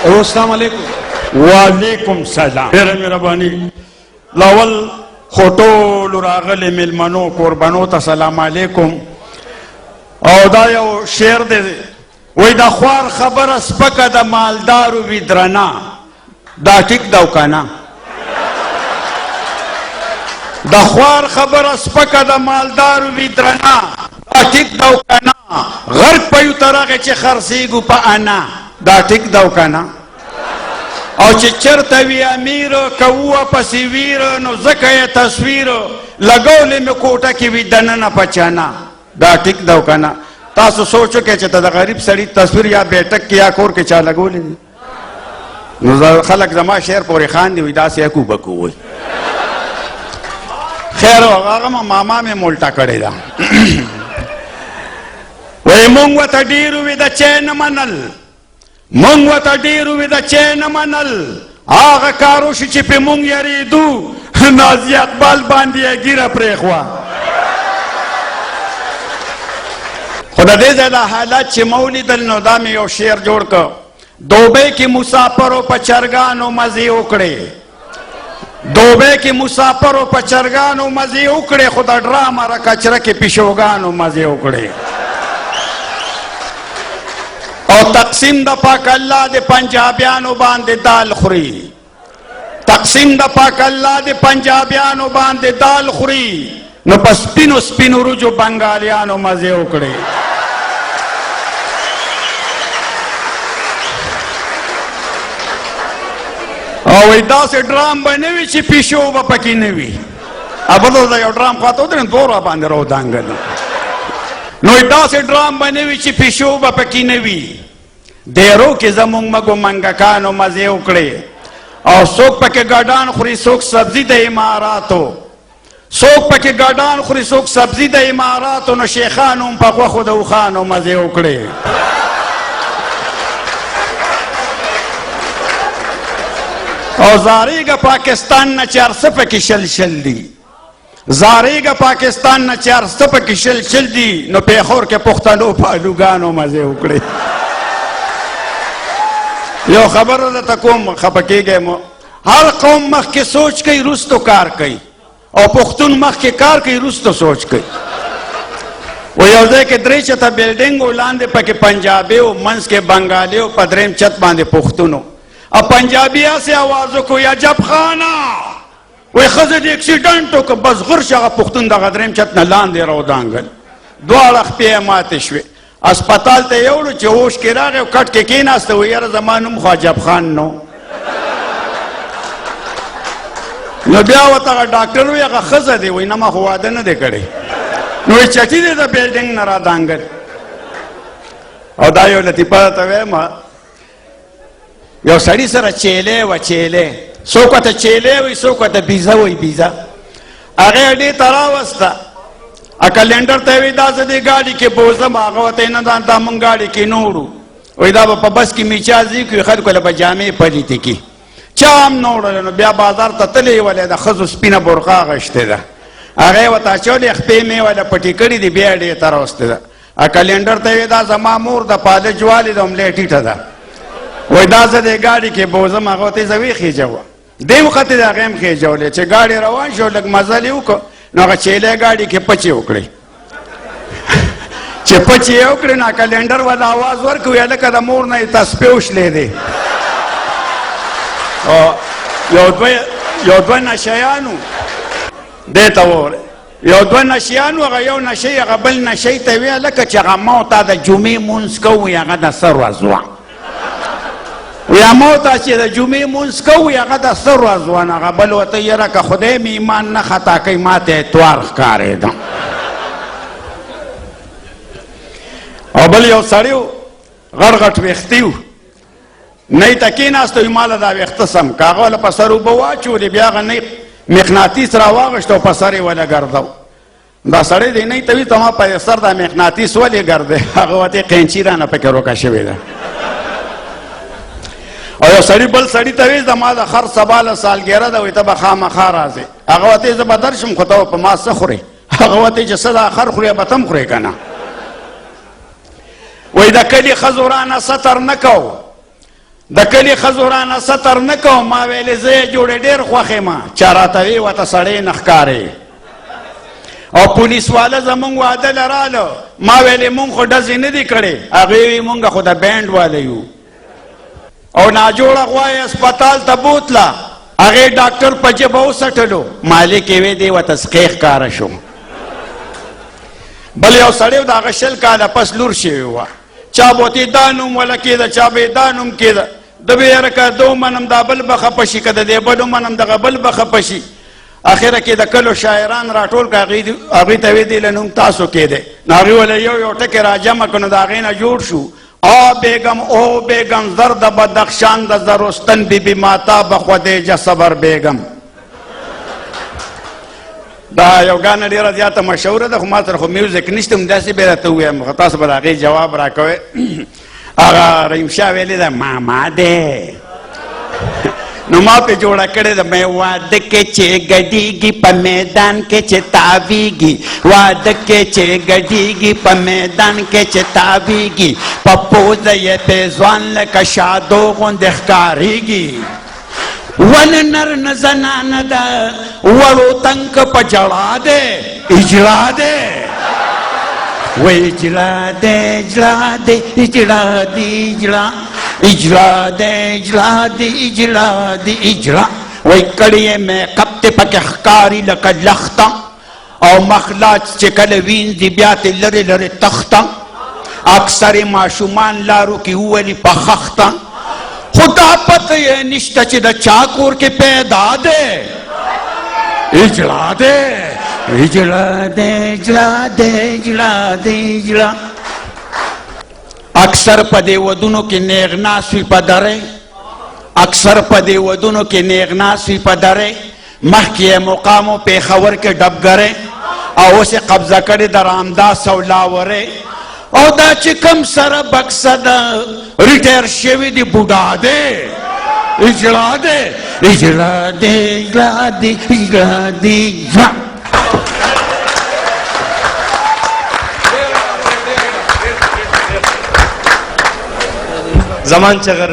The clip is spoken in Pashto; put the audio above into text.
السلام علیکم. وعلیکم سلام. ډېره مهرباني. لاول خو ټولو راغلي مېلمنو قربانو ته سلام علیکم. او دا یو شعر دی وایي د خوار خبره سپکه د مالدارو وي درنه. دا ټیک ده او که نه؟ د خوار خبره سپکه د مالدارو وي درنه. دا ټیک ده او که نه؟ غرق په یو ترغې چې خرڅېږو په انا. دا ټیک ده او که نه؟ او چې چرته وي امیر که وپسې ویر نو ځکه یې تصویر لګولې مې کوټه کې وي دننه په چانه. دا ټیک ده او که نه؟ تاسو سوچ وکړئ چې د غریب سړي تصویر یا بیټک کې یا کور کې چا لګولی دی؟ نو خلک زما شعر پورې خاندي وایي داسې اکو بکو وایي. خیر هغه ماما مې مولټه کړې ده. وایي مونږ ورته ډېر وي د چای نه منل، مونږ ورته ډېر وي د چای نه منل، هغه کار وشي چې پې مونږ یارېدو نازي اقبال باندې یې ګیره پرېښوه. خو د دې ځای دا حالات چې ما ولیدل نو دا مې یو شعر جوړ کړ. دوبۍ کې مسافرو په چرګانو مزې وکړې، دوبۍ کې مسافرو په چرګانو مزې وکړې، خو د ډرامه رکچره کې پیشوګانو مزې وکړې. او تقسیم د پاک الله د پنجابیانو باندې دال خوري، تقسیم د پاک الله د پنجابیانو باندې دال خوري، نو په سپینو سپینو روجو بنګالیانو مزې وکړې. او وایي داسې ډرام به نه وي چې پیشو به پکې نه وي. بل د یو ډرام خواته ودرېږم دوه راباندې راودانګل. نو داسې ډرام به نه وي چې پیشو به پکې نه وي. دیرو کې زمونږ مګو منګکانو مزې وکړې. او څوک پکې ګډان خوري څوک سبزي د اماراتو، څوک پکې ګډان خوري څوک سبزي د اماراتو، نو شیخانو هم په غوښو د اوښانو مزې وکړې. او زاریږه پاکستان نه چې هر څه پکې شل شل دي، زاریږه پاکستان نه چې هر څه پکې شل شل دي، نو پېښور کې پښتنو په الوګانو مزې وکړې. یو خبره درته کوم خفه کېږئ، هر قوم مخکې سوچ کوي وروستو کار کوي، او پښتون مخکې کار کوي وروستو سوچ کوي. و یو ځای کې درې چته بلډینګ و، لاندې پکې پنجابي و، منځ کې بنګالي و، په درېیم چت باندې پښتون و. اب پنجابی سے آواز کو یا جب خانہ وی خزد ایکسیڈنٹ کو بس غرش هغه پښتون د غدریم چت نه لاندې راودانګل. دواړه خپې ماتې شوې. اسپتال ته یوړو چې هوش کې راغی او کټ کې کېناسته وی یاره زما نوم خو عجب خان نو. نو بیا ورته هغه ډاکټر وی هغه ښځه دی وی نه ما خو واده نه دی کړی. نو وی چټي دی د بلډینګ نه رادانګل. او دا یو لطیفه درته وایم، یو سړي سره چیلې وه، چیلې څوک ورته چیلې وایي څوک ورته بیزه وایي بیزه. هغې اډې ته راوسته، کلنډر ته یې وایي دا زه دې ګاډي کې بوځم. هغه ورته نه دا مونږ ګاډي کې نه وړو، وایي دا به په بس کې میچازي کړي، خلکو له به جامې پلیتې کړي. چا هم نه وړله. نو بیا بازار ته تلې ولې د ښځو سپینه برقه اغوښتې ده، هغې ورته اچولې، خپې مې ولې پټې کړي دي، بیا اډې ته راوستې ده. کلنډر ته یې وایي دا زما مور د پالج والې ده، هملې ټیټه ده. وای دا زه دې ګاډي کې بوځم. هغه ورته زه ویې خېجوه، دې وخت د هغې هم خېجولې چې ګاډي روان شو، لږ مزل یې وکړو. نو هغه چیلې ګاډي کې پچې وکړې. چې پچې یې وکړې نو کلنډر ورته آواز ورکړ، ویې لکه د مور نه یې تسپې وشلې دی. یو دوه نشیانو دې ته وویل، یو دوه نشیانو، هغه یو نشی هغه بل نشی ته ویې لکه چې هغه ما ته د جمعې مونځ کوو هغه د څه ورځ وه. ویا ما ته چې د جمعې مونځ کوو هغه د څه ورځ وه. نو هغه بل ورته یاره که خدای مې ایمان نه خطا کوي ما ته اتوار ښکارېده. او بل یو سړی و غټ غټ ویښتې و، نه یې ته کېناسته وي ما له دا ویښته سم که. هغه له په سر اوبه واچولې، بیا هغه نه مقناطیس راواغېشت او په سر یې ونه ګرځو. دا سړی دی نه ته وي ته ما په سر دا مقناطیس ولې ګرځې؟ هغه ورته قینچي رانه پکې روکه شوې ده. او یو سړي بل سړي ته وایي زما د خر سبا له سالګیره ده، وایي ته به خامخا راځې. هغه ورته زه به درشم خو ته په ما څه خورې؟ هغه ورته چې څه دا خر خورې به ته هم خورې که نه. وایي د کلي ښځو رانه ستر نه کو، د کلي ښځو رانه ستر نه کوم ما ویلې زه یې جوړې ډېر خوښ یم چا راته وی ورته سړی نه ښکارې او پولیس والا زمونږ واده له راله ما ویلې مونږ خو ډزې نه دي کړې هغې وی مونږ خو د بینډ واله یو او ناجوړه غوا یې اسپتال ته بوتله هغې ډاکټر په جبه وسټلو مالک یې وی دی ورته سقی ښکاره شو بل یو سړی و د هغه 20 کاله پس لور شوې وه چا بوتې دا نوم وله کېده چا به یې دا نوم کېده ده به یاره که ده ومنم دا بل به خفه شي که د دې بل ومنم دغه بل به خفه شي اخره کې د کلو شاعران راټول که هغوی ته ویې دی له نوم تاسو کېدی نو هغوی وله یو ټکې راجمع کړو نو د هغې نه جوړ شو بیگم او بیگم زرد بدخشان د زرستن بی بی ماتا بخودیجه صبر بیگم دا یو ګانه ډېره زیاته مشهوره ده خو ما سره خو میوزیک نشته همداسې به راته ووایم خو تاسو به د هغې جواب راکوئ هغه رحیم شاه ویلې ده ماما دی نو ما پې جوړه کړې ده مې واده کې چې ګډېږي په میدان کې چې تاویږي واده کې چې ګډېږي په میدان کې چې تاویږي په پوزه یې پیزوان لکه شادو غوندې ښکارېږي ول نر نه زنانه ده وړو تنک په جړا دی اجړا دی وی اجړا دی اجړا دی اجړا دی اجړا اجړا دی اجړا دی اجړا دی اجړا وی کړی یې میکپ ته پکې ښکاري لکه لخته او مخلاج چې کله وینځي بیا تې لرې لرې تخته اکثر ماشومان لارو کې وولي په خخته خو دا پته یې نشته چې د چا کور کې پیدا دی اجړا دی اجړا دی اجړا دی اجړا دی اجړا اکثر په دې ودونو کې نیغ ناست وي په درې اکثر په دې ودونو کې نیغ ناست وي په درې مخکې یې مقام و پېښور کې ډبګرې او اوس یې قبضه کړې د رامداس او لاورې او دا چې کم سره بکسه ده ریټایر شوي دي بوډا دی اجړا دی اجړا دی اجړا دی اجړا دی زمان چغر